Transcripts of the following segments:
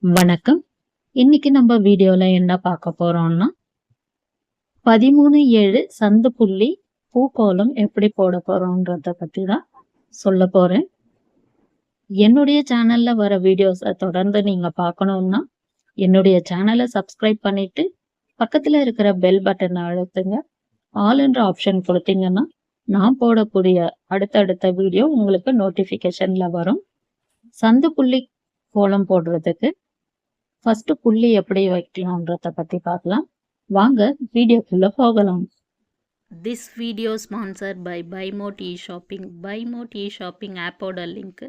வணக்கம். இன்னைக்கு நம்ம வீடியோல என்ன பார்க்க போறோம்னா 13/7 சந்து புள்ளி பூக்கோலம் எப்படி போட போறோம்ன்றத பத்தி தான் சொல்ல போறேன். என்னுடைய சேனல்ல வர வீடியோஸை தொடர்ந்து நீங்க பார்க்கணும்னா என்னுடைய சேனலை சப்ஸ்கிரைப் பண்ணிட்டு பக்கத்துல இருக்கிற பெல் பட்டனை அழுத்துங்க. ஆல் என்ற ஆப்ஷன் கொடுத்தீங்கன்னா நான் போடக்கூடிய அடுத்தடுத்த வீடியோ உங்களுக்கு நோட்டிஃபிகேஷன்ல வரும். சந்து புள்ளி கோலம் போடுறதுக்கு ஃபர்ஸ்ட் புள்ளி எப்படி வைக்கலாம்ன்றத பத்தி பார்க்கலாம். வாங்க வீடியோக்குள்ள போகலாம். This video sponsored by BuyMote eShopping. BuyMote eShopping ஆப்போட லிங்க்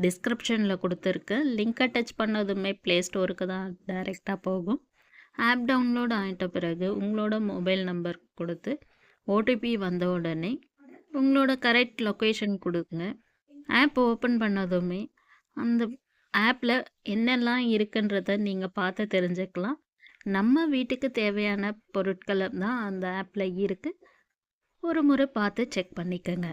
டிஸ்கிரிப்ஷனில் கொடுத்துருக்கு. லிங்கை டச் பண்ணதுமே ப்ளே ஸ்டோருக்கு தான் டைரெக்டாக போகும். ஆப் டவுன்லோட் ஆகிட்ட பிறகு உங்களோட மொபைல் நம்பர் கொடுத்து ஓடிபி வந்த உடனே உங்களோட கரெக்ட் லொக்கேஷன் கொடுங்க. ஆப் ஓப்பன் பண்ணதுமே அந்த ஆப்பில் என்னெல்லாம் இருக்குன்றத நீங்கள் பார்த்து தெரிஞ்சுக்கலாம். நம்ம வீட்டுக்கு தேவையான பொருட்களை தான் அந்த ஆப்பில் இருக்குது. ஒரு முறை பார்த்து செக் பண்ணிக்கோங்க.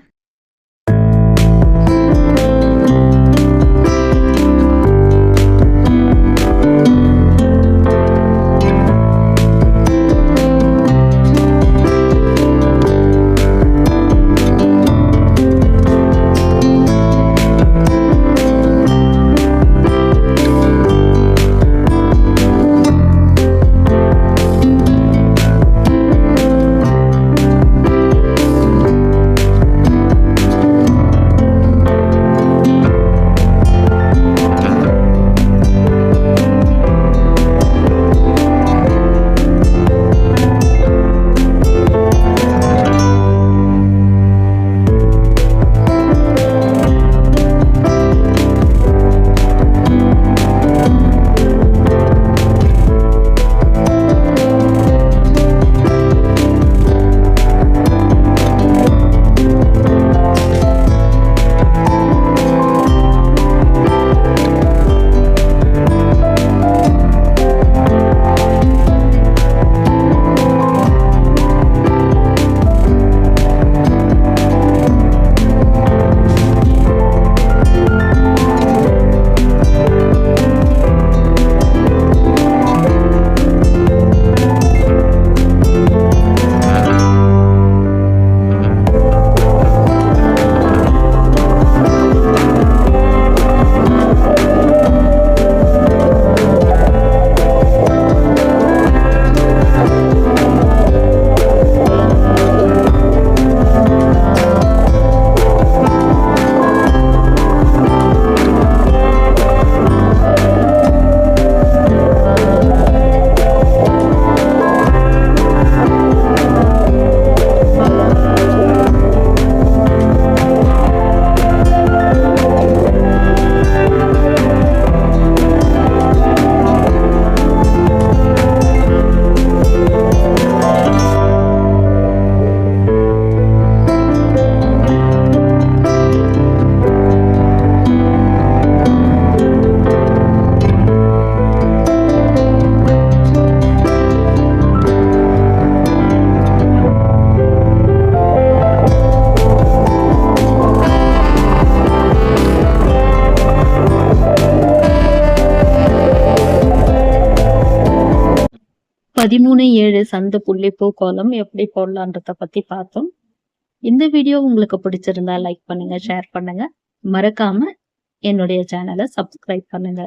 பதிமூணு ஏழு சந்து புள்ளி பூக்கோலம் எப்படி போடலான்றத பத்தி பார்த்தோம். இந்த வீடியோ உங்களுக்கு பிடிச்சிருந்தா லைக் பண்ணுங்க, ஷேர் பண்ணுங்க, மறக்காம என்னுடைய சேனலை சப்ஸ்கிரைப் பண்ணுங்க.